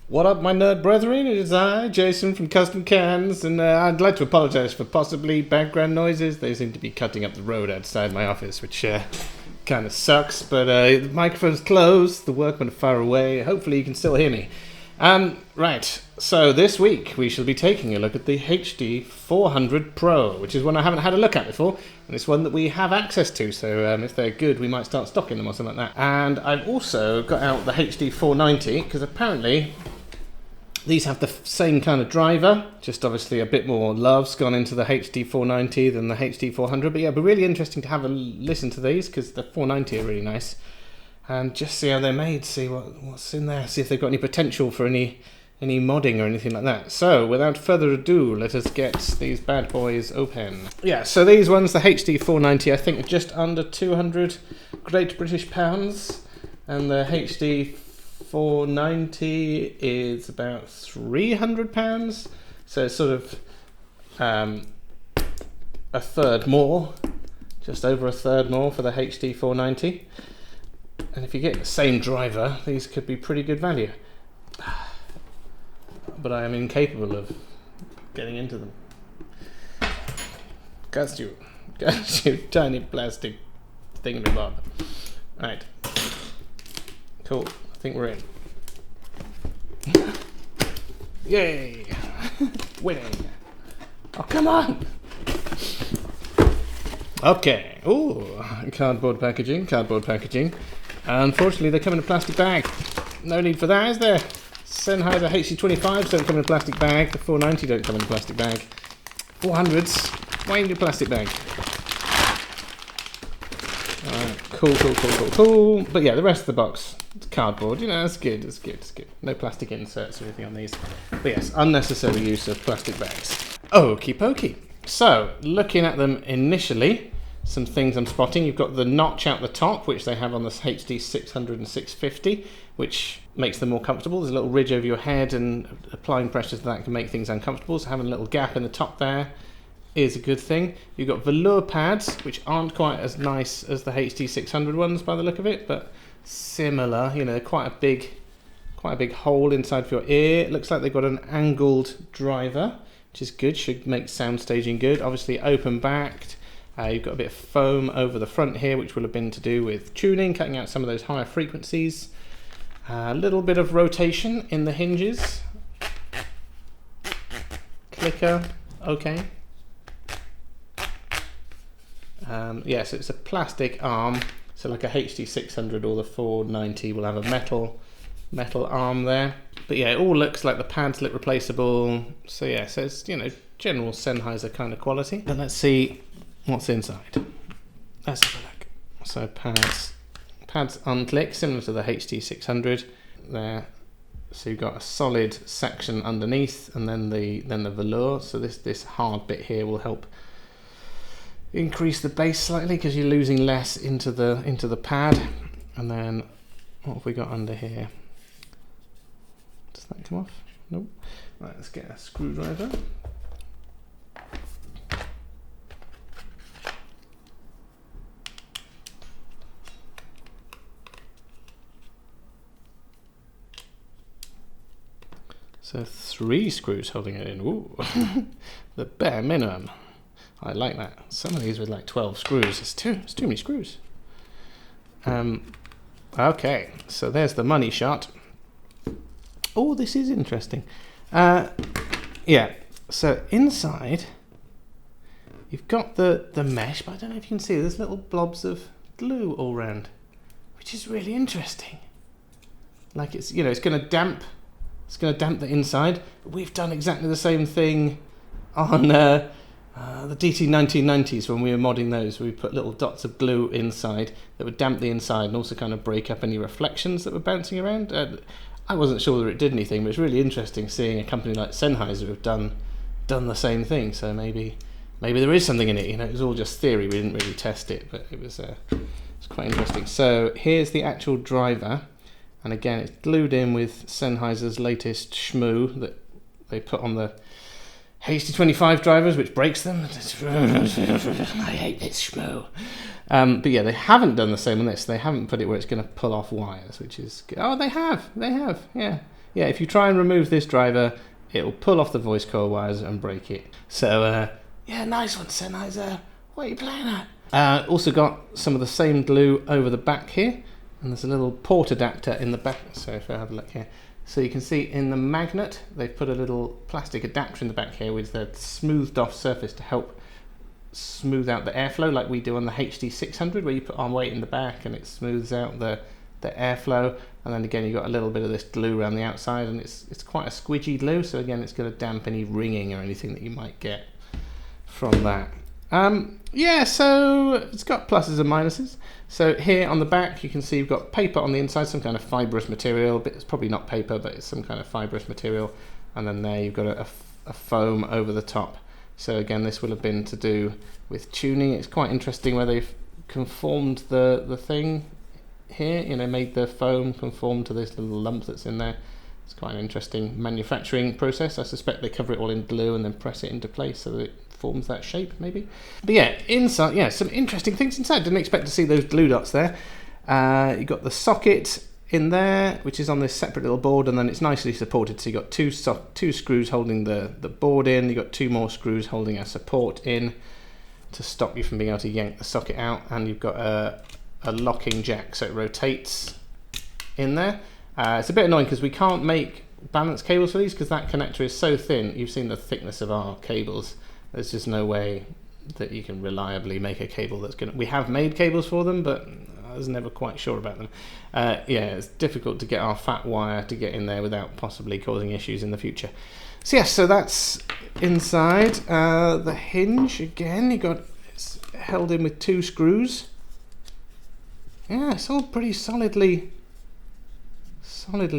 What up, my nerd brethren? It is I, Jason from Custom Cans, and I'd like to apologise for possibly background noises. They seem to be cutting up the road outside my office, which kind of sucks, but the microphone's closed, the workmen are far away. Hopefully you can still hear me. Right, so this week we shall be taking a look at the HD400 Pro, which is one I haven't had a look at before, and it's one that we have access to, so if they're good we might start stocking them or something like that. And I've also got out the HD490, because apparently these have the same kind of driver, just obviously a bit more love's gone into the HD490 than the HD400, but yeah, it'll be really interesting to have a listen to these, because the 490 are really nice. And just see how they're made, see what's in there, see if they've got any potential for any modding or anything like that. So, without further ado, let us get these bad boys open. Yeah, so these ones, the HD490, I think are just under 200 Great British pounds, and the HD490 is about 300 pounds, so it's sort of a third more, just over a third more for the HD490. And if you get the same driver, these could be pretty good value. But I am incapable of getting into them. Got you, tiny plastic thingamabob. Right. Cool, I think we're in. Yay! Winning! Oh, come on! Okay, ooh, cardboard packaging. Unfortunately, they come in a plastic bag. No need for that, is there? Sennheiser HD490s don't come in a plastic bag. The 490 don't come in a plastic bag. 400s, why in your plastic bag? Alright, cool. But yeah, the rest of the box, it's cardboard. You know, it's good. No plastic inserts or anything on these. But yes, unnecessary use of plastic bags. Okie pokey. So, looking at them initially, some things I'm spotting. You've got the notch out the top, which they have on the HD600 and 650, which makes them more comfortable. There's a little ridge over your head, and applying pressure to that can make things uncomfortable, so having a little gap in the top there is a good thing. You've got velour pads, which aren't quite as nice as the HD600 ones by the look of it, but similar. You know, quite a big hole inside for your ear. It looks like they've got an angled driver, which is good, should make sound staging good. Obviously open backed. You've got a bit of foam over the front here, which will have been to do with tuning, cutting out some of those higher frequencies. A little bit of rotation in the hinges. Clicker, okay. Yeah, so it's a plastic arm, so like a HD600 or the 490 will have a metal arm there. But yeah, it all looks like the pads look replaceable. So yeah, so it's, you know, general Sennheiser kind of quality. But let's see what's inside. Let's have a look. So pads unclick, similar to the HD600 there. So you've got a solid section underneath, and then the velour. So this hard bit here will help increase the bass slightly, because you're losing less into the pad. And then what have we got under here? Does that come off? Nope. Right, let's get a screwdriver. So 3 screws holding it in. Ooh, the bare minimum. I like that. Some of these with like 12 screws. It's too many screws. Okay, so there's the money shot. Oh, this is interesting. Yeah, so inside you've got the mesh, but I don't know if you can see, there's little blobs of glue all around, which is really interesting. Like it's, you know, it's going to damp the inside. We've done exactly the same thing on the DT1990s when we were modding those. We put little dots of glue inside that would damp the inside and also kind of break up any reflections that were bouncing around. I wasn't sure whether it did anything, but it's really interesting seeing a company like Sennheiser have done the same thing. So maybe there is something in it. You know, it was all just theory. We didn't really test it, but it was quite interesting. So here's the actual driver, and again it's glued in with Sennheiser's latest shmoo that they put on the HD25 drivers, which breaks them. I hate this shmoo. But yeah, they haven't done the same on this. They haven't put it where it's going to pull off wires, which is good. Oh, they have, yeah. yeah, if you try and remove this driver, it will pull off the voice coil wires and break it. So yeah, nice one, Sennheiser. What are you playing at? Also got some of the same glue over the back here, and there's a little port adapter in the back. So if I have a look here, so you can see in the magnet they've put a little plastic adapter in the back here with the smoothed off surface to help smooth out the airflow, like we do on the HD600, where you put arm weight in the back and it smooths out the airflow. And then again, you've got a little bit of this glue around the outside, and it's quite a squidgy glue, so again, it's going to damp any ringing or anything that you might get from that. Yeah, so it's got pluses and minuses. So here on the back, you can see you've got paper on the inside, some kind of fibrous material. It's probably not paper, but it's some kind of fibrous material. And then there you've got a foam over the top. So again, this will have been to do with tuning. It's quite interesting where they've conformed the thing here, you know, made the foam conform to this little lump that's in there. It's quite an interesting manufacturing process. I suspect they cover it all in glue and then press it into place so that it forms that shape, maybe. But yeah, inside, yeah, some interesting things inside. Didn't expect to see those glue dots there. You've got the socket in there, which is on this separate little board, and then it's nicely supported. So you've got two screws holding the board in. You've got two more screws holding a support in to stop you from being able to yank the socket out, and you've got a locking jack, so it rotates in there. It's a bit annoying because we can't make balance cables for these because that connector is so thin. You've seen the thickness of our cables. There's just no way that you can reliably make a cable that's going to... We have made cables for them, but I was never quite sure about them. Yeah, it's difficult to get our fat wire to get in there without possibly causing issues in the future. So yes, so that's inside. The hinge, again, it's held in with two screws. Yeah, it's all pretty solidly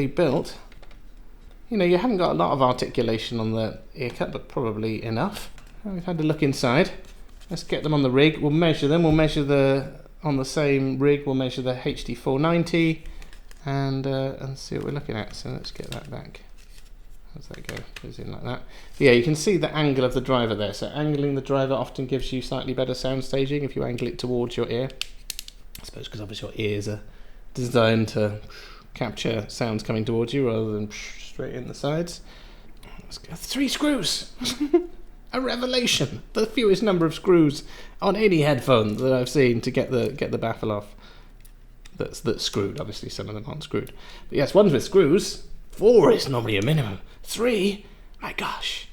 built. You know, you haven't got a lot of articulation on the ear cut, but probably enough. We've had a look inside. Let's get them on the rig. We'll measure them. We'll measure on the same rig. We'll measure the HD490 and see what we're looking at. So let's get that back. How's that go? Goes in like that. Yeah, you can see the angle of the driver there. So angling the driver often gives you slightly better sound staging if you angle it towards your ear. I suppose because obviously your ears are designed to capture sounds coming towards you rather than straight in the sides. Let's go. 3 screws! A revelation! The fewest number of screws on any headphone that I've seen to get the baffle off. That's screwed. Obviously some of them aren't screwed. But yes, ones with screws. 4 is normally a minimum. 3? My gosh.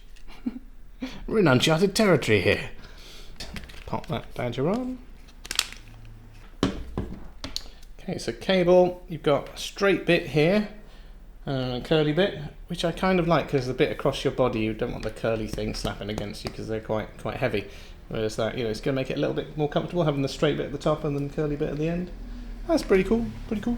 We're in uncharted territory here. Pop that badger on. Okay, so cable, you've got a straight bit here, and a curly bit, which I kind of like because the bit across your body, you don't want the curly thing slapping against you because they're quite heavy. Whereas that, you know, it's going to make it a little bit more comfortable having the straight bit at the top and then the curly bit at the end. That's pretty cool, pretty cool.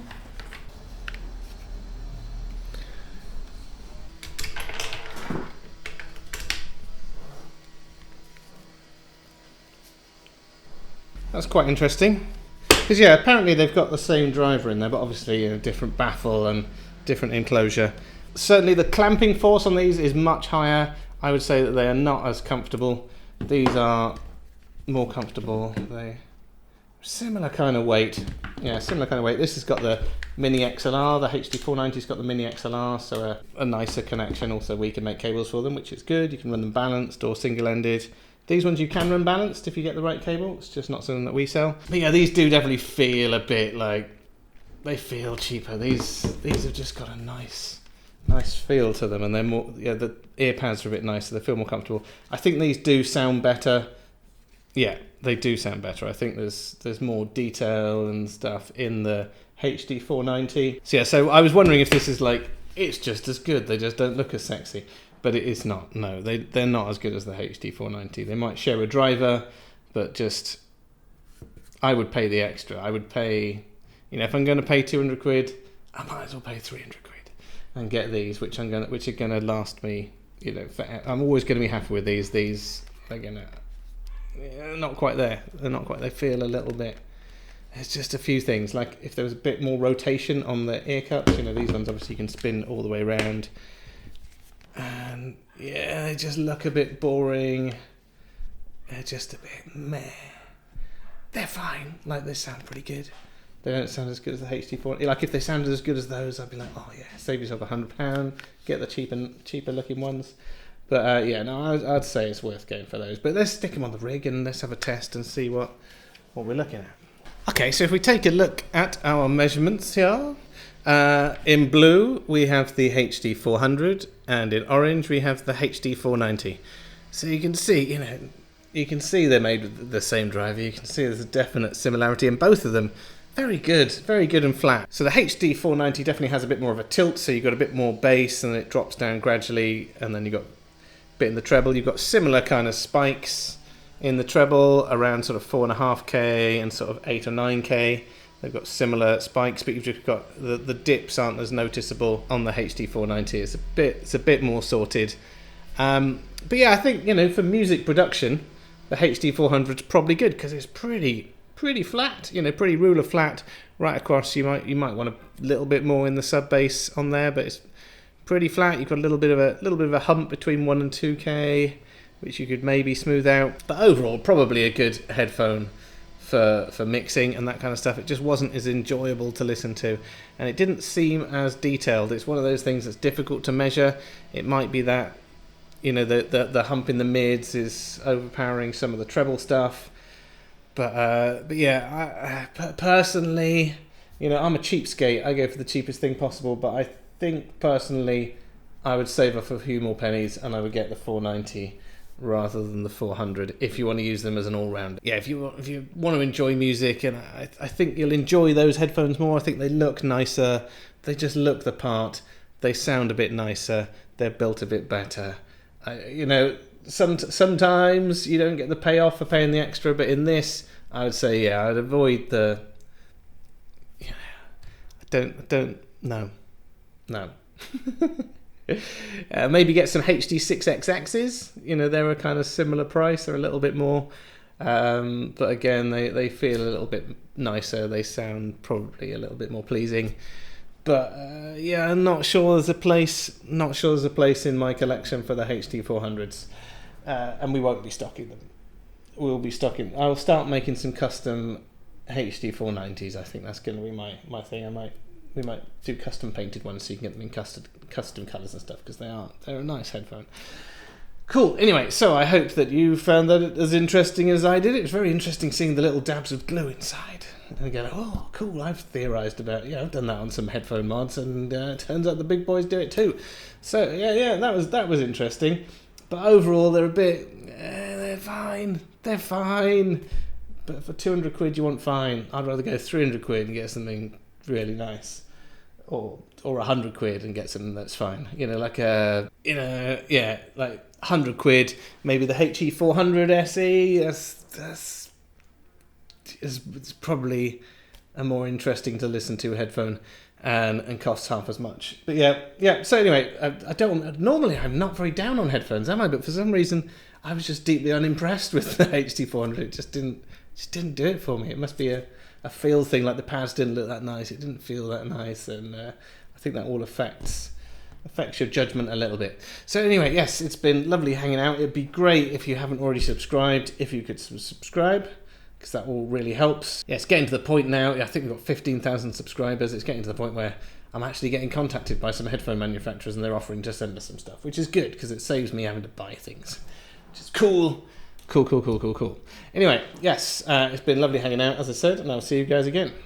That's quite interesting. Because yeah, apparently they've got the same driver in there, but obviously a different baffle and different enclosure. Certainly the clamping force on these is much higher. I would say that they are not as comfortable. These are more comfortable. They similar kind of weight. Yeah, similar kind of weight. This has got the mini XLR. The HD490's got the mini XLR, so a nicer connection. Also, we can make cables for them, which is good. You can run them balanced or single-ended. These ones you can run balanced if you get the right cable. It's just not something that we sell. But yeah, these do definitely feel a bit like, they feel cheaper. These have just got a nice feel to them, and they're more, yeah, the ear pads are a bit nicer. They feel more comfortable. I think these do sound better. Yeah, they do sound better. I think there's more detail and stuff in the HD490. So yeah, so I was wondering if this is like, it's just as good. They just don't look as sexy. But it is not. No, they're not as good as the HD490. They might share a driver, but just, I would pay the extra. I would pay, you know, if I'm going to pay 200 quid, I might as well pay 300 quid and get these, which are going to last me, you know, I'm always going to be happy with these. These are going to, yeah, not quite there. They're not quite. They feel a little bit. There's just a few things, like if there was a bit more rotation on the ear cups. You know, these ones obviously you can spin all the way around. And yeah, they just look a bit boring. They're just a bit meh. They're fine. Like, they sound pretty good. They don't sound as good as the HD4. Like if they sounded as good as those, I'd be like, oh yeah, save yourself £100, get the cheaper looking ones. But yeah, no, I'd say it's worth going for those. But let's stick them on the rig and let's have a test and see what we're looking at. Okay, so if we take a look at our measurements here, in blue we have the HD400 and in orange we have the HD490. So you can see, you can see they're made with the same driver. You can see there's a definite similarity in both of them. Very good and flat. So the HD490 definitely has a bit more of a tilt, so you've got a bit more bass and it drops down gradually, and then you've got a bit in the treble. You've got similar kind of spikes in the treble around sort of 4.5K and sort of 8 or 9K. They've got similar spikes, but you've just got the dips aren't as noticeable on the HD490. It's a bit more sorted. But yeah, I think, for music production, the HD400 is probably good because it's pretty flat, pretty ruler flat right across. You might want a little bit more in the sub bass on there, but it's pretty flat. You've got a little bit of a hump between 1 and 2K, which you could maybe smooth out. But overall, probably a good headphone for mixing and that kind of stuff. It just wasn't as enjoyable to listen to, and it didn't seem as detailed. It's one of those things that's difficult to measure. It might be that the hump in the mids is overpowering some of the treble stuff. But yeah, I personally, I'm a cheapskate. I go for the cheapest thing possible. But I think personally, I would save up a few more pennies and I would get the 490 rather than the 400 if you want to use them as an all-rounder. Yeah, if you want to enjoy music, and I think you'll enjoy those headphones more. I think they look nicer. They just look the part. They sound a bit nicer. They're built a bit better. Sometimes you don't get the payoff for paying the extra, but in this, I would say, yeah, I'd avoid the. No. Maybe get some HD6XXs. They're a kind of similar price. They're a little bit more, but again, they feel a little bit nicer. They sound probably a little bit more pleasing. But yeah, I'm not sure there's a place in my collection for the HD400s, and we won't be stocking them. I'll start making some custom HD490s. I think that's going to be my thing. We might do custom painted ones so you can get them in custom colours and stuff, because they're a nice headphone. Cool. Anyway, so I hope that you found that as interesting as I did. It was very interesting seeing the little dabs of glue inside. And again, oh, cool, I've theorised about, I've done that on some headphone mods, and it turns out the big boys do it too. So, yeah, that was interesting. But overall, they're a bit, they're fine. But for 200 quid, you want fine. I'd rather go 300 quid and get something really nice. Or 100 quid and get something that's fine. Like 100 quid, maybe the HD400 SE, it's probably a more interesting to listen to headphone and costs half as much. But yeah. So anyway, I'm not very down on headphones, am I? But for some reason, I was just deeply unimpressed with the HD400. It just didn't do it for me. It must be a feel thing. Like the pads didn't look that nice. It didn't feel that nice, and I think that all affects your judgment a little bit. So anyway, yes, it's been lovely hanging out. It'd be great if you haven't already subscribed, if you could subscribe, because that all really helps. Yeah, it's getting to the point now. I think we've got 15,000 subscribers. It's getting to the point where I'm actually getting contacted by some headphone manufacturers, and they're offering to send us some stuff, which is good because it saves me having to buy things, which is cool. Cool. Anyway, yes, it's been lovely hanging out, as I said, and I'll see you guys again.